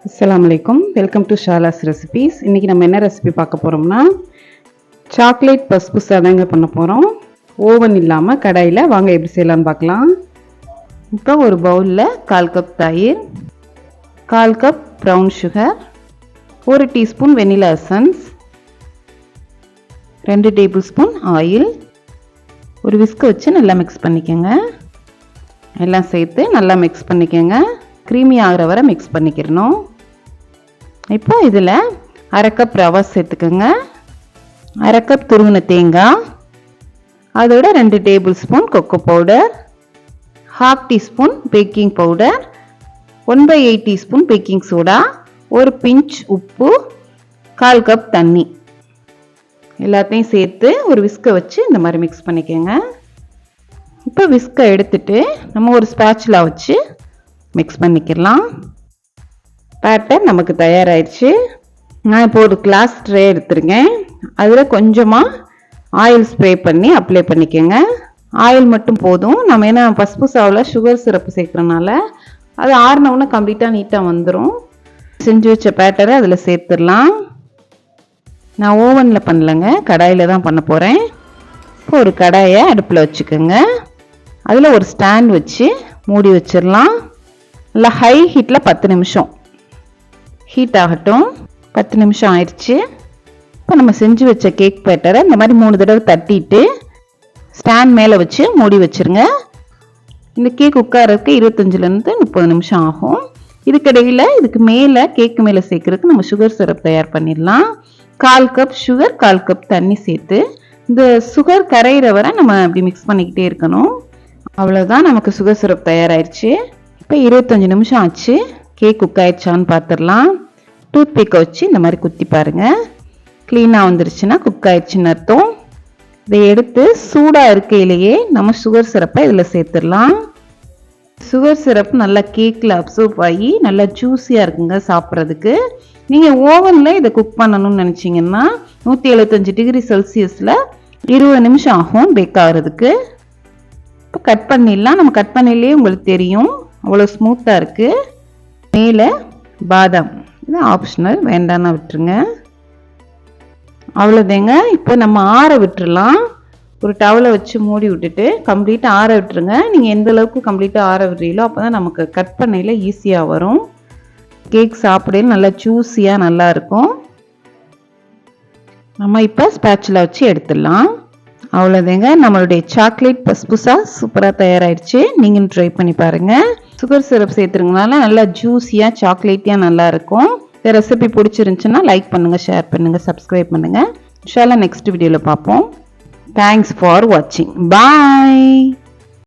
அஸ்ஸலாமுஅலைக்கும். Welcome to Shala's recipes. இன்றைக்கி நம்ம என்ன ரெசிபி பார்க்க போகிறோம்னா சாக்லேட் பஸ்பூசா தாங்க பண்ண போகிறோம். ஓவன் இல்லாமல் கடாயில். வாங்க எப்படி செய்யலான்னு பார்க்கலாம். இப்போ ஒரு பவுலில் 1/4 கப் தயிர், 1/4 cup brown sugar, 1 teaspoon vanilla essence, 2 tablespoon oil, ஒரு விஸ்க் வச்சு நல்லா மிக்ஸ் பண்ணிக்கோங்க. எல்லாம் சேர்த்து நல்லா மிக்ஸ் பண்ணிக்கோங்க. க்ரீமி ஆகிற வரை மிக்ஸ் பண்ணிக்கிறணும். இப்போ இதில் 1/2 கப் ரவை சேர்த்துக்கோங்க, 1/2 கப் துருவின தேங்காய், அதோட 2 table spoon cocoa powder, 1/2 teaspoon baking powder, 1/8 teaspoon baking soda, ஒரு பிஞ்ச் உப்பு, 1/4 கப் தண்ணி எல்லாத்தையும் சேர்த்து ஒரு விஸ்கை வச்சு இந்த மாதிரி மிக்ஸ் பண்ணிக்கோங்க. இப்போ விஸ்கை எடுத்துட்டு நம்ம ஒரு ஸ்பேச்சுலா வச்சு மிக்ஸ் பண்ணிக்கலாம். பேட்டர் நமக்கு தயாராகிடுச்சு. நான் இப்போ ஒரு கிளாஸ் ட்ரே எடுத்துருக்கேன். அதில் கொஞ்சமாக ஆயில் ஸ்ப்ரே பண்ணி அப்ளை பண்ணிக்கோங்க. ஆயில் மட்டும் போதும். நம்ம ஏன்னா பஸ்பூசாவில் சுகர் சிரப்பு சேர்க்குறனால அது ஆறினவுன்னு கம்ப்ளீட்டாக நீட்டாக வந்துடும். செஞ்சு வச்ச பேட்டரை அதில் சேர்த்துடலாம். நான் ஓவனில் பண்ணலைங்க, கடாயில் தான் பண்ண போகிறேன். இப்போ ஒரு கடாயை அடுப்பில் வச்சுக்கோங்க. அதில் ஒரு ஸ்டாண்ட் வச்சு மூடி வச்சிடலாம். நல்லா ஹை ஹீட்டில் 10 நிமிஷம் ஹீட் ஆகட்டும். 10 நிமிஷம் ஆயிடுச்சு. இப்போ நம்ம செஞ்சு வச்ச கேக் பேட்டரை இந்த மாதிரி 3 தடவை தட்டிட்டு ஸ்டாண்ட் மேலே வச்சு மூடி வச்சுருங்க. இந்த கேக் உட்காரதுக்கு 25லேருந்து 30 நிமிஷம் ஆகும். இதுக்கிடையில் இதுக்கு மேலே கேக்கு மேலே சேர்க்கறதுக்கு நம்ம சுகர் சிரப் தயார் பண்ணிடலாம். 1/4 கப் சுகர், 1/4 கப் தண்ணி சேர்த்து இந்த சுகர் கரையிற வரை நம்ம அப்படி மிக்ஸ் பண்ணிக்கிட்டே இருக்கணும். அவ்வளோதான், நமக்கு சுகர் சிரப் தயாராகிடுச்சு. இப்போ 25 நிமிஷம் ஆச்சு. கேக் குக் ஆயிடுச்சான்னு பார்த்துடலாம். டூத் பிக்கை வச்சு இந்த மாதிரி குத்தி பாருங்கள். க்ளீனாக வந்துருச்சுன்னா குக் ஆயிடுச்சுன்னு அர்த்தம். இதை எடுத்து சூடாக இருக்கையிலேயே நம்ம சுகர் சிரப்பை இதில் சேர்த்துடலாம். சுகர் சிரப் நல்லா கேக்கில் அப்சர்வ் ஆகி நல்லா ஜூஸியாக இருக்குங்க சாப்பிட்றதுக்கு. நீங்கள் ஓவனில் இதை குக் பண்ணணும்னு நினச்சிங்கன்னா 175 டிகிரி செல்சியஸில் 20 நிமிஷம் ஆகும் பேக் ஆகிறதுக்கு. இப்போ கட் பண்ணிடலாம். நம்ம கட் பண்ணிலே உங்களுக்கு தெரியும் அவ்வளோ ஸ்மூத்தாக இருக்குது. மேலே பாதாம், இது ஆப்ஷனல், வேண்டாம்னா விட்டுருங்க. அவ்வளோதேங்க. இப்போ நம்ம ஆற விட்டுறலாம். ஒரு டவலை வச்சு மூடி விட்டுட்டு கம்ப்ளீட்டாக ஆற விட்டுருங்க. நீங்கள் எந்த அளவுக்கு கம்ப்ளீட்டாக ஆற விடுறீங்களோ அப்போ தான் நமக்கு கட் பண்ணையில் ஈஸியாக வரும். கேக் சாப்பிடையில நல்லா ஜூஸியாக நல்லாயிருக்கும். நம்ம இப்போ ஸ்பேச்சுலா வச்சு எடுத்துடலாம். அவ்வளோதேங்க, நம்மளுடைய சாக்லேட் பஸ்பூசா சூப்பராக தயாராகிடுச்சு. நீங்களும் ட்ரை பண்ணி பாருங்கள். சுகர் சிரப் சேர்த்துருங்கனால நல்லா ஜூஸியாக சாக்லேட்டியாக நல்லாயிருக்கும். இந்த ரெசிபி பிடிச்சிருந்துச்சுன்னா லைக் பண்ணுங்கள், ஷேர் பண்ணுங்கள், சப்ஸ்கிரைப் பண்ணுங்கள். இன்ஷால்லா நெக்ஸ்ட் வீடியோவில் பார்ப்போம். தேங்க்ஸ் ஃபார் வாட்சிங். பாய்.